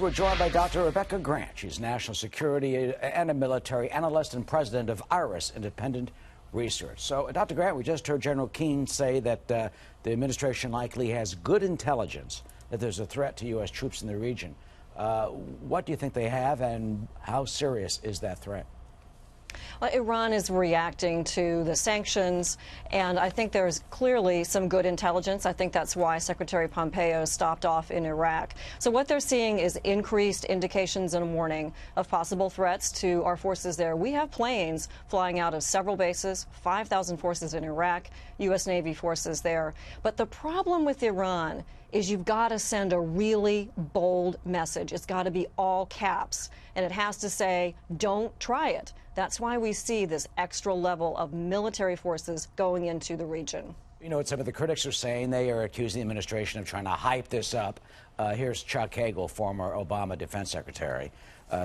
We're joined by Dr. Rebecca Grant. She's national security and a military analyst and president of IRIS Independent Research. So, Dr. Grant, we just heard General Keane say that the administration likely has good intelligence that there's a threat to U.S. troops in the region. What do you think they have, and how serious is that threat? Well, Iran is reacting to the sanctions, and I think there's clearly some good intelligence. I think that's why Secretary Pompeo stopped off in Iraq. So what they're seeing is increased indications and warning of possible threats to our forces there. We have planes flying out of several bases, 5,000 forces in Iraq, U.S. Navy forces there. But the problem with Iran is you've got to send a really bold message. It's got to be all caps, and it has to say, don't try it. That's why we see this extra level of military forces going into the region. You know what some of the critics are saying? They are accusing the administration of trying to hype this up. Here's Chuck Hagel, former Obama defense secretary,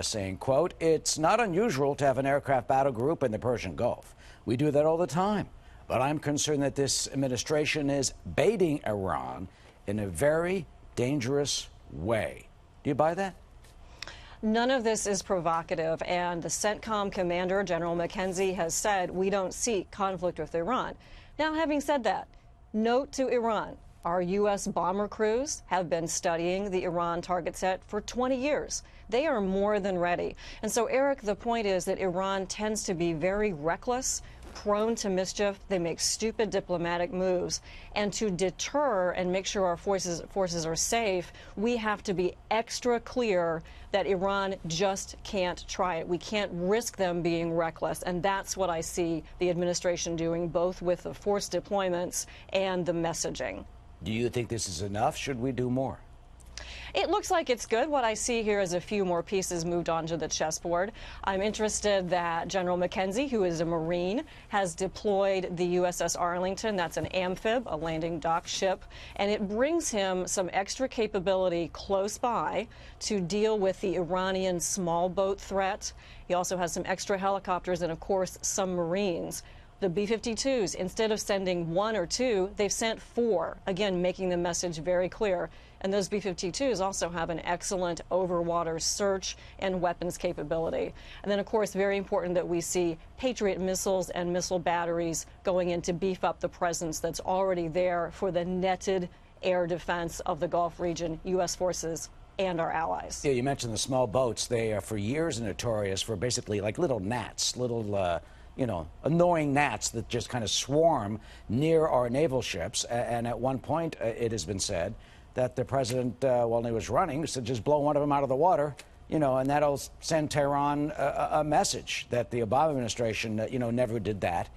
saying, quote, "It's not unusual to have an aircraft battle group in the Persian Gulf. We do that all the time. But I'm concerned that this administration is baiting Iran in a very dangerous way." Do you buy that? None of this is provocative, and the CENTCOM commander, General McKenzie, has said we don't seek conflict with Iran. Now, having said that, note to Iran, our U.S. bomber crews have been studying the Iran target set for 20 years. They are more than ready. And so, Eric, the point is that Iran tends to be very reckless, prone to mischief. They make stupid diplomatic moves. And to deter and make sure our forces are safe, we have to be extra clear that Iran just can't try it. We can't risk them being reckless. And that's what I see the administration doing, both with the force deployments and the messaging. Do you think this is enough? Should we do more? It looks like it's good. What I see here is a few more pieces moved onto the chessboard. I'm interested that General McKenzie, who is a Marine, has deployed the USS Arlington. That's an amphib, a landing dock ship, and it brings him some extra capability close by to deal with the Iranian small boat threat. He also has some extra helicopters and, of course, some Marines. The B-52s, instead of sending 1 or 2, they've sent 4, again, making the message very clear. And those B-52s also have an excellent overwater search and weapons capability. And then, of course, very important that we see Patriot missiles and missile batteries going in to beef up the presence that's already there for the netted air defense of the Gulf region, U.S. forces and our allies. Yeah, you mentioned the small boats. They are for years notorious for basically like little gnats, little annoying gnats that just kind of swarm near our naval ships. And at one point, it has been said that the president, while he was running, said just blow one of them out of the water, and that'll send Tehran a message that the Obama administration, never did that.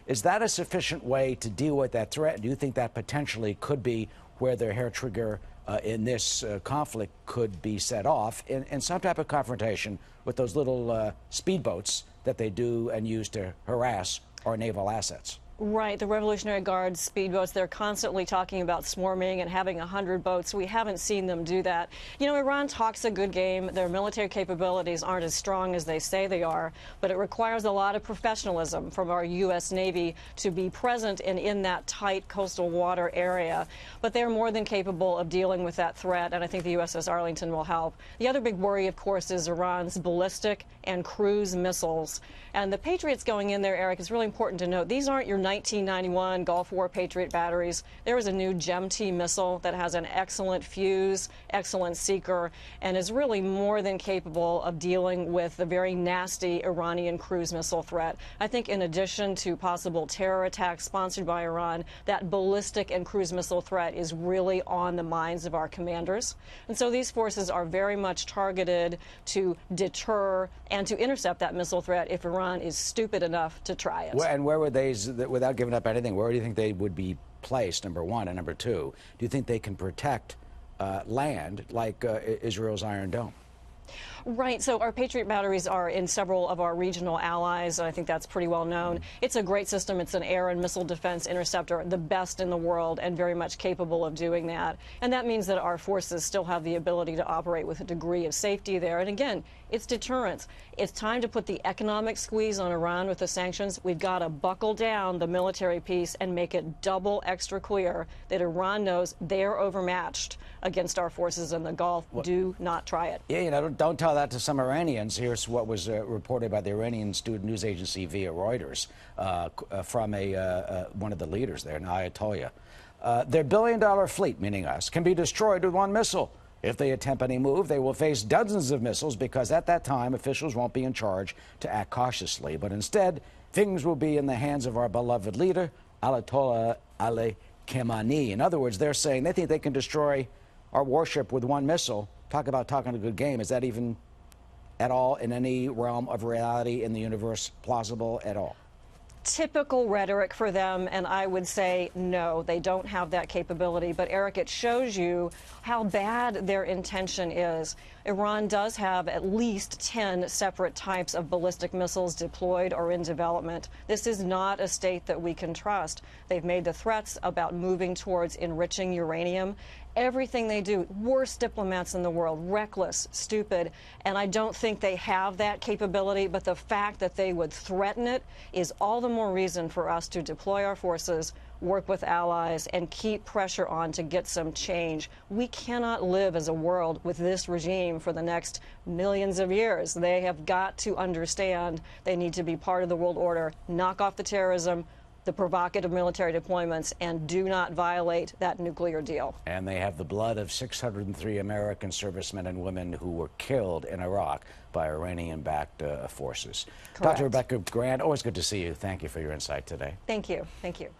Is that a sufficient way to deal with that threat? Do you think that potentially could be where their hair trigger in this conflict could be set off in some type of confrontation with those little speedboats that they do and use to harass our naval assets? Right, the Revolutionary Guard speedboats, they're constantly talking about swarming and having 100 boats. We haven't seen them do that. Iran talks a good game. Their military capabilities aren't as strong as they say they are, but it requires a lot of professionalism from our U.S. Navy to be present and in that tight coastal water area. But they're more than capable of dealing with that threat, and I think the USS Arlington will help. The other big worry, of course, is Iran's ballistic and cruise missiles. And the Patriots going in there, Eric, is really important to note. These aren't your 1991 Gulf War Patriot batteries. There is a new GEM-T missile that has an excellent fuse, excellent seeker, and is really more than capable of dealing with the very nasty Iranian cruise missile threat. I think in addition to possible terror attacks sponsored by Iran, that ballistic and cruise missile threat is really on the minds of our commanders. And so these forces are very much targeted to deter and to intercept that missile threat if Iran is stupid enough to try it. And where would they, without giving up anything, where do you think they would be placed, number one? And number two, do you think they can protect land like Israel's Iron Dome? Right. So our Patriot batteries are in several of our regional allies. I think that's pretty well known. It's a great system. It's an air and missile defense interceptor, the best in the world, and very much capable of doing that. And that means that our forces still have the ability to operate with a degree of safety there. And again, it's deterrence. It's time to put the economic squeeze on Iran with the sanctions. We've got to buckle down the military piece and make it double extra clear that Iran knows they're overmatched against our forces in the Gulf. Do not try it. Yeah, you know, don't tell that to some Iranians. Here's what was reported by the Iranian student news agency via Reuters from one of the leaders there, an Ayatollah. Their billion-dollar fleet, meaning us, can be destroyed with one missile. If they attempt any move, they will face dozens of missiles because at that time, officials won't be in charge to act cautiously. But instead, things will be in the hands of our beloved leader, Ayatollah Ali Khamenei. In other words, they're saying they think they can destroy our warship with one missile. Talk about talking a good game. Is that even at all in any realm of reality in the universe plausible at all? Typical rhetoric for them, and I would say no, they don't have that capability. But Eric, it shows you how bad their intention is. Iran does have at least 10 separate types of ballistic missiles deployed or in development. This is not a state that we can trust. They've made the threats about moving towards enriching uranium. Everything they do, worst diplomats in the world, reckless, stupid, and I don't think they have that capability, but the fact that they would threaten it is all the more reason for us to deploy our forces, work with allies, and keep pressure on to get some change. We cannot live as a world with this regime for the next millions of years. They have got to understand they need to be part of the world order, knock off the terrorism, the provocative military deployments, and do not violate that nuclear deal. And they have the blood of 603 American servicemen and women who were killed in Iraq by Iranian-backed forces. Correct. Dr. Rebecca Grant, always good to see you. Thank you for your insight today. Thank you. Thank you.